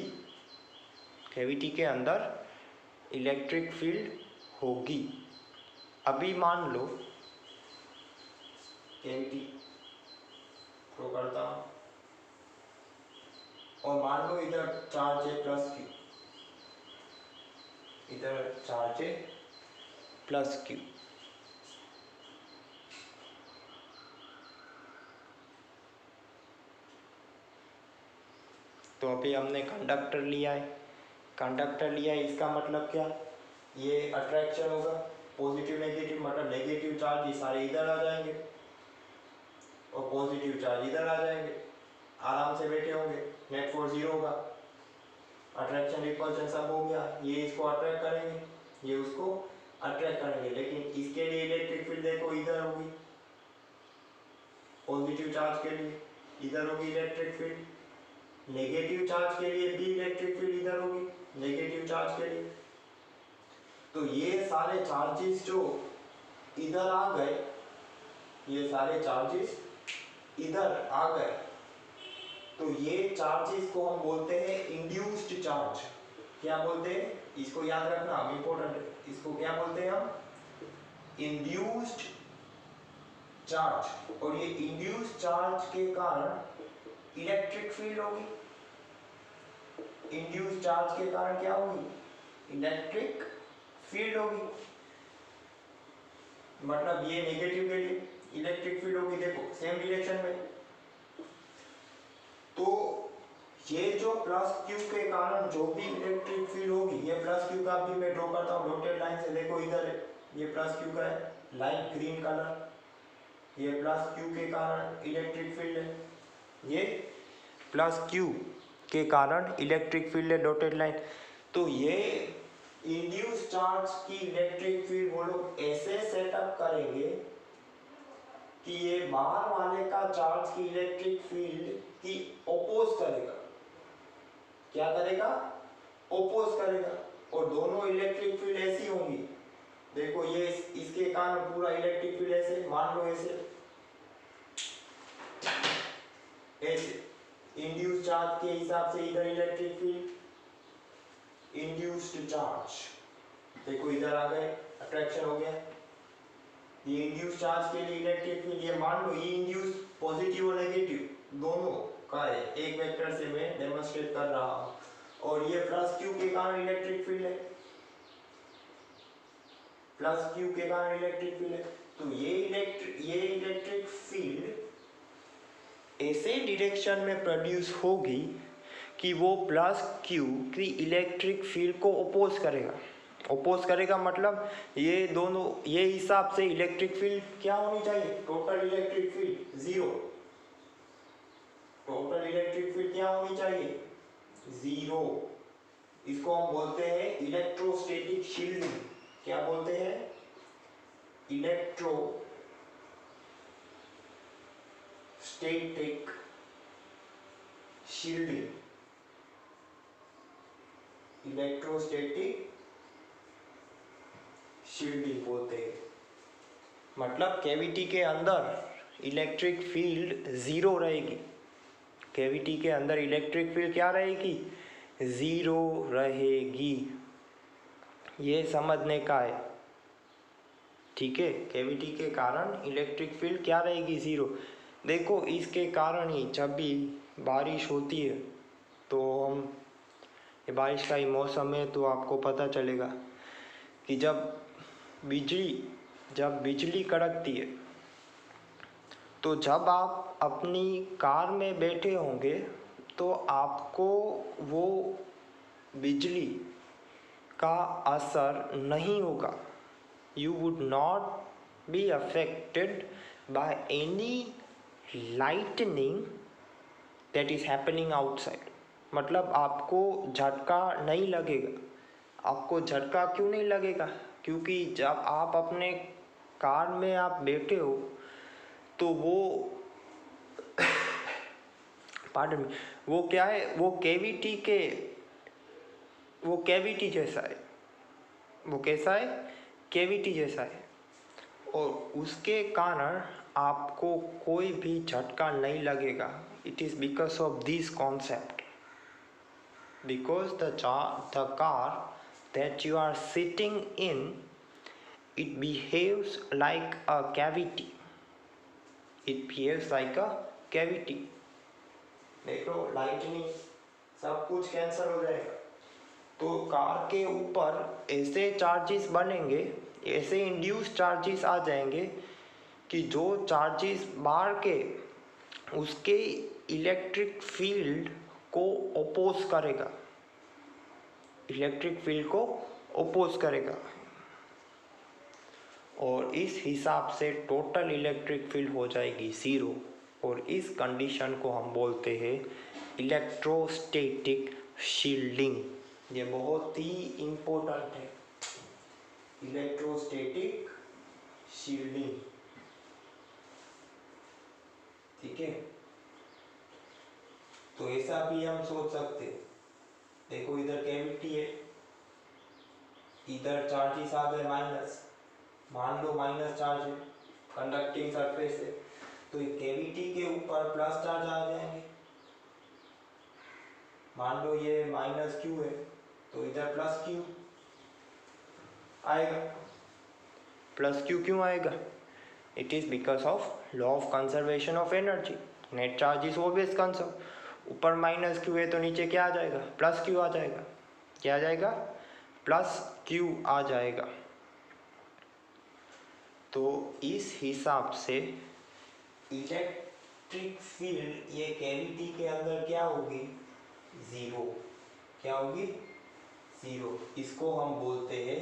कैविटी के अंदर इलेक्ट्रिक फील्ड होगी। अभी मान लो कैविटी थ्रो करता हूँ, और मान लो इधर चार्ज है प्लस क्यू, इधर चार्ज है प्लस क्यू। तो अभी हमने कंडक्टर लिया है, कंडक्टर लिया है, इसका मतलब क्या? ये अट्रैक्शन होगा, पॉजिटिव नेगेटिव, मतलब नेगेटिव चार्ज ये सारे इधर आ जाएंगे और पॉजिटिव चार्ज इधर आ जाएंगे, आराम से बैठे होंगे, नेट फोर्स जीरो होगा, अट्रैक्शन रिपल्शन सब हो गया। ये इसको अट्रैक्ट करेंगे, ये उसको अट्रैक्ट करेंगे, लेकिन इसके लिए इलेक्ट्रिक फील्ड देखो इधर होगी, पॉजिटिव चार्ज के लिए इधर होगी इलेक्ट्रिक फील्ड, नेगेटिव चार्ज के लिए भी इलेक्ट्रिक फील्ड इधर होगी, नेगेटिव चार्ज के लिए। तो ये सारे चार्जेस जो इधर आ गए, ये सारे चार्जेस इधर आ गए, तो ये चार्जेस को हम बोलते हैं इंड्यूस्ड चार्ज। क्या बोलते हैं? इसको याद रखना, इंपॉर्टेंट है। इसको क्या बोलते हैं हम? Induced charge. और ये इंड्यूस्ड चार्ज के कारण इलेक्ट्रिक फील्ड होगी। इंड्यूस्ड चार्ज के कारण क्या होगी? इलेक्ट्रिक फील्ड होगी। मतलब ये नेगेटिव के लिए इलेक्ट्रिक फील्ड होगी, देखो सेम डायरेक्शन में। तो ये जो प्लस क्यू के कारण जो भी इलेक्ट्रिक फील्ड होगी, ये प्लस क्यू का भी मैं ड्रॉ करता हूँ डॉटेड लाइन से। देखो इधर है, ये प्लस क्यू का है, लाइन ग्रीन कलर, ये प्लस क्यू के कारण इलेक्ट्रिक फील्ड है, ये प्लस क्यू के कारण इलेक्ट्रिक फील्ड है, डॉटेड लाइन। तो ये इंड्यूस चार्ज की इलेक्ट्रिक फील्ड वो लोग ऐसे सेटअप करेंगे कि ये बाहर वाले का चार्ज की इलेक्ट्रिक फील्ड की अपोज करेगा। क्या करेगा, ओपोज करेगा। और दोनों इलेक्ट्रिक फील्ड ऐसी होंगी, देखो ये इसके कारण पूरा इलेक्ट्रिक फील्ड ऐसे, मान लो ऐसे इंड्यूस चार्ज के हिसाब से इधर इलेक्ट्रिक फील्ड इंड्यूस्ड चार्ज, देखो इधर आ गए, अट्रैक्शन हो गया। ये इंड्यूस चार्ज के लिए इलेक्ट्रिक फील्ड, ये मान लो ये इंड्यूस पॉजिटिव और नेगेटिव दोनों का है, एक वेक्टर से मैं डेमोंस्ट्रेट कर रहा हूं। और ये प्लस क्यू के कारण इलेक्ट्रिक फील्ड है, प्लस क्यू के कारण इलेक्ट्रिक फील्ड है। तो ये इलेक्ट्रिक फील्ड ऐसे डायरेक्शन में प्रोड्यूस होगी कि वो प्लस क्यू की इलेक्ट्रिक फील्ड को ओपोज करेगा। ओपोज करेगा मतलब ये दोनों, ये हिसाब से इलेक्ट्रिक फील्ड क्या होनी चाहिए, total electric field zero. Total electric field क्या होनी चाहिए, जीरो। इसको हम बोलते हैं इलेक्ट्रोस्टैटिक शील्डिंग। क्या बोलते हैं, इलेक्ट्रोस्टैटिक शील्डिंग। इलेक्ट्रोस्टैटिक शील्डिंग बोलते हैं, मतलब कैविटी के अंदर इलेक्ट्रिक फील्ड जीरो रहेगी। कैविटी के अंदर इलेक्ट्रिक फील्ड क्या रहेगी, जीरो रहेगी। ये समझने का है, ठीक है। कैविटी के कारण इलेक्ट्रिक फील्ड क्या रहेगी, जीरो। देखो इसके कारण ही जब भी बारिश होती है, तो हम, ये बारिश का ही मौसम है तो आपको पता चलेगा कि जब बिजली कड़कती है, तो जब आप अपनी कार में बैठे होंगे तो आपको वो बिजली का असर नहीं होगा। You would not be affected by any lightning that is happening outside। मतलब आपको झटका नहीं लगेगा। आपको झटका क्यों नहीं लगेगा, क्योंकि जब आप अपने कार में आप बैठे हो तो वो पार्डन वो क्या है, वो कैविटी जैसा है। वो कैसा है, कैविटी जैसा है। और उसके कारण आपको कोई भी झटका नहीं लगेगा। It is because of this concept, because the car that you are sitting in, it behaves like a cavity। it behaves like a cavity। देखो लाइटनिंग सब कुछ कैंसिल हो जाएगा। तो कार के ऊपर ऐसे चार्जेस बनेंगे, ऐसे इंड्यूस चार्जेस आ जाएंगे कि जो चार्जेस बाहर के उसके इलेक्ट्रिक फील्ड को ओपोज करेगा, इलेक्ट्रिक फील्ड को ओपोज करेगा। और इस हिसाब से टोटल इलेक्ट्रिक फील्ड हो जाएगी ज़ीरो। और इस कंडीशन को हम बोलते हैं इलेक्ट्रोस्टैटिक शील्डिंग। ये बहुत ही इम्पोर्टेंट है, इलेक्ट्रोस्टैटिक शील्डिंग, ठीक है। तो ऐसा भी हम सोच सकते हैं, देखो इधर कैविटी है, इधर चार्जेस आ गए माइनस, मान लो माइनस चार्ज है, कंडक्टिंग सरफेस है, तो कैविटी के ऊपर प्लस चार्ज आ जाएंगे। मान लो ये माइनस क्यू है, तो इधर प्लस क्यू आएगा। प्लस क्यू क्यों आएगा, it is because of law of conservation of energy. Net charge is always conserve. ऊपर माइनस क्यू है तो नीचे क्या आ जाएगा, प्लस क्यू आ जाएगा। क्या आ जाएगा, प्लस क्यू आ जाएगा। तो इस हिसाब से इलेक्ट्रिक फील्ड ये कैविटी के अंदर क्या होगी, जीरो। क्या होगी, जीरो। इसको हम बोलते हैं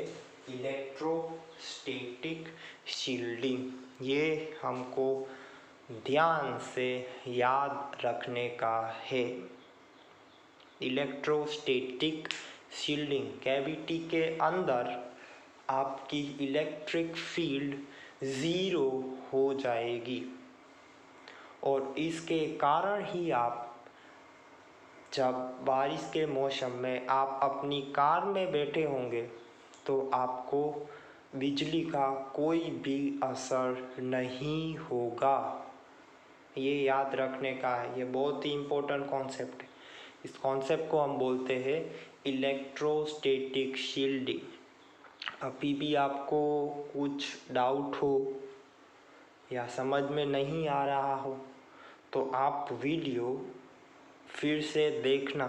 इलेक्ट्रोस्टैटिक शील्डिंग। ये हमको ध्यान से याद रखने का है। इलेक्ट्रोस्टैटिक शील्डिंग, कैविटी के अंदर आपकी इलेक्ट्रिक फील्ड ज़ीरो हो जाएगी। और इसके कारण ही आप जब बारिश के मौसम में आप अपनी कार में बैठे होंगे तो आपको बिजली का कोई भी असर नहीं होगा। ये याद रखने का है, ये बहुत ही इम्पोर्टेंट कॉन्सेप्ट है। इस कॉन्सेप्ट को हम बोलते हैं इलेक्ट्रोस्टैटिक शील्डिंग। अभी भी आपको कुछ डाउट हो या समझ में नहीं आ रहा हो तो आप वीडियो फिर से देखना,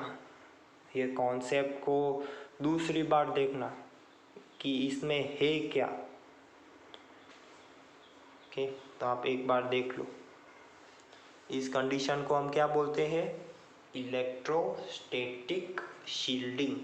ये कॉन्सेप्ट को दूसरी बार देखना कि इसमें है क्या। ओके, तो आप एक बार देख लो। इस कंडीशन को हम क्या बोलते हैं? Electrostatic shielding.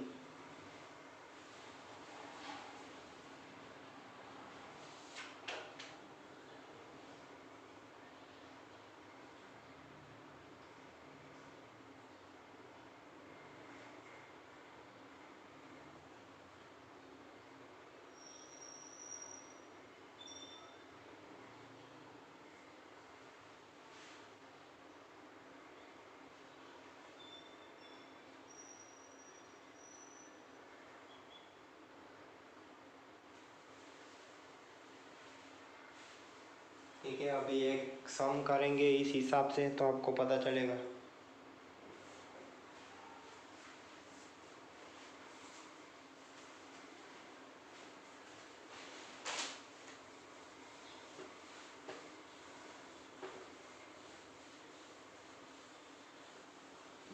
ठीक है, अभी एक सम करेंगे इस हिसाब से तो आपको पता चलेगा।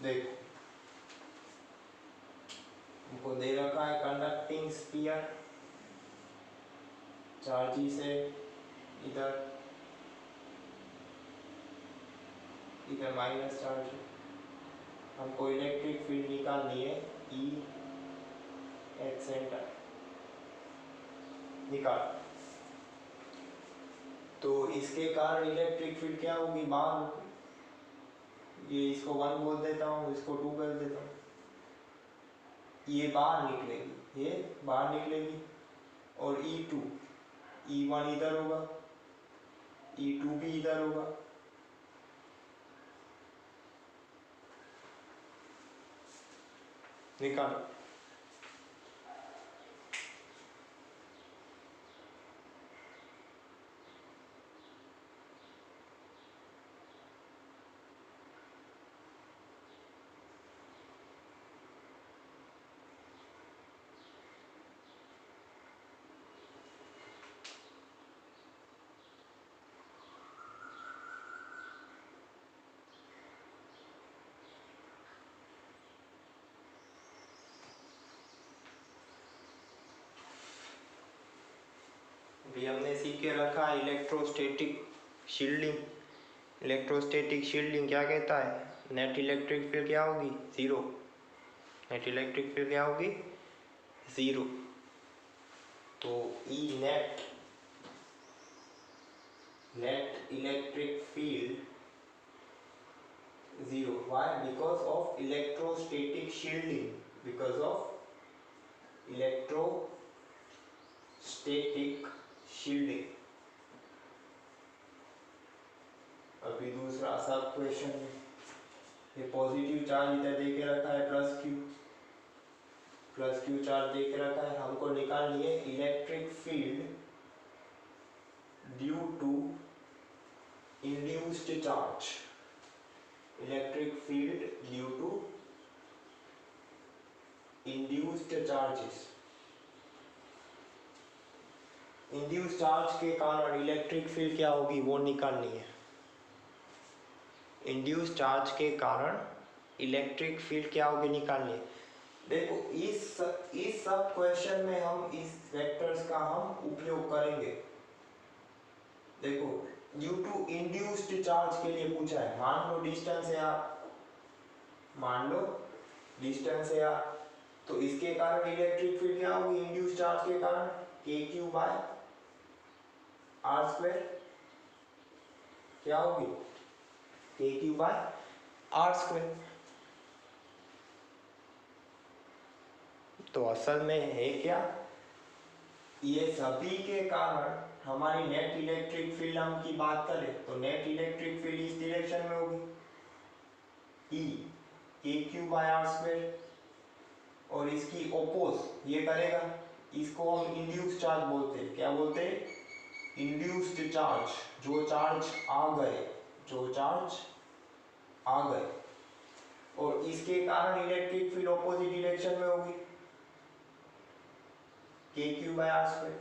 देखो, हमको दे रखा है कंडक्टिंग स्फीयर, चार्जेस है इधर, इधर माइनस चार्ज है। हमको इलेक्ट्रिक फील्ड निकालनी है, ई एट सेंटर निकाल। तो इसके कारण इलेक्ट्रिक फील्ड क्या होगी? बाहर, ये इसको 1 बोल देता हूँ, इसको 2 बोल देता हूँ। ये बाहर निकलेगी, ये बाहर निकलेगी और E2, E1 इधर होगा, E2 भी इधर होगा। निकालो। अभी हमने सीख के रखा इलेक्ट्रोस्टैटिक शील्डिंग। इलेक्ट्रोस्टैटिक शील्डिंग क्या कहता है? नेट इलेक्ट्रिक फील्ड क्या होगी? ज़ीरो। नेट इलेक्ट्रिक फील्ड क्या होगी? ज़ीरो। तो E net, net electric field zero. Why? Because of electrostatic shielding, because of electrostatic shielding. अभी दूसरा सब क्वेश्चन में ये पॉजिटिव चार्ज इधर दे के रखा है, प्लस क्यू चार्ज दे के रखा है। हमको निकालनी है electric field due to induced charge. Electric field due to induced charges. Induced charge के कारण इलेक्ट्रिक फील्ड क्या होगी वो निकालनी है। इंड्यूस्ड चार्ज के कारण इलेक्ट्रिक फील्ड क्या होगी निकालनी है। देखो, इस सब क्वेश्चन में हम इस वेक्टर्स का हम उपयोग करेंगे। देखो, ड्यू टू इंड्यूस्ड चार्ज के लिए पूछा है। मान लो डिस्टेंस है आर, मान लो डिस्टेंस है आर, तो इसके कारण इलेक्ट्रिक फील्ड क्या होगी इंड्यूस्ड चार्ज के कारण? के क्यू बाय आर स्क्वायर क्या होगी? के क्यू बाय आर स्क्वायर। तो असल में है क्या? ये सभी के कारण हमारी नेट इलेक्ट्रिक फील्ड हम की बात करें तो नेट इलेक्ट्रिक फील्ड इस डायरेक्शन में होगी, ई। के क्यू बाय आर स्क्वायर, और इसकी ओपोज ये करेगा, इसको हम इंड्यूस्ड चार्ज बोलते हैं। क्या बोलते हैं? Induced charge. जो चार्ज आ गए, जो चार्ज आ गए, और इसके कारण इलेक्ट्रिक फील्ड ऑपोजिट डायरेक्शन में होगी, के क्यू बाय आर स्क्वायर।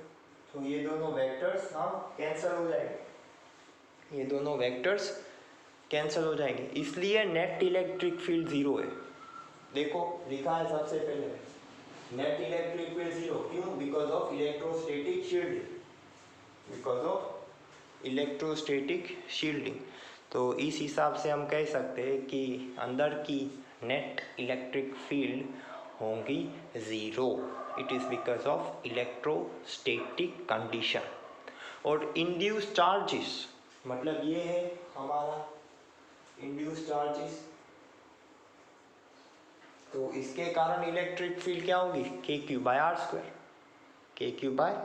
तो ये दोनों वेक्टर्स हम कैंसिल हो जाएंगे, ये दोनों वेक्टर्स कैंसिल हो जाएंगे, इसलिए नेट इलेक्ट्रिक फील्ड जीरो है। देखो लिखा है सबसे पहले नेट इलेक्ट्रिक फील्ड जीरो, क्यों? Because of electrostatic shielding, because of electrostatic shielding. तो इस हिसाब से हम कह सकते हैं कि अंदर की नेट इलेक्ट्रिक फील्ड होंगी zero, it is because of electrostatic condition. और इंड्यूस चार्जेस मतलब ये है हमारा इंड्यूस चार्जेस, तो इसके कारण इलेक्ट्रिक फील्ड क्या होगी? के क्यू बाय आर स्क्वायर, के क्यू बाय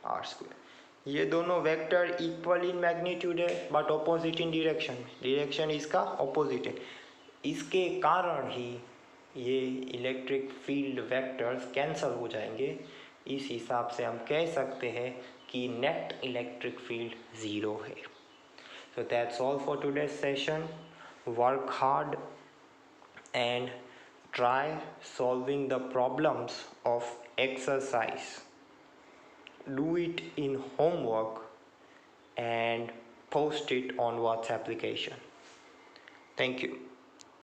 आर स्क्वायर। ये दोनों वेक्टर इक्वल इन मैग्नीट्यूड है but opposite in direction, direction इसका ऑपोजिट है, इसके कारण ही ये इलेक्ट्रिक फील्ड वेक्टर्स कैंसल हो जाएंगे। इस हिसाब से हम कह सकते हैं कि नेट इलेक्ट्रिक फील्ड ज़ीरो है। So that's all for today's session. Work hard and try solving the problems of exercise. Do it in homework and post it on WhatsApp application. Thank you.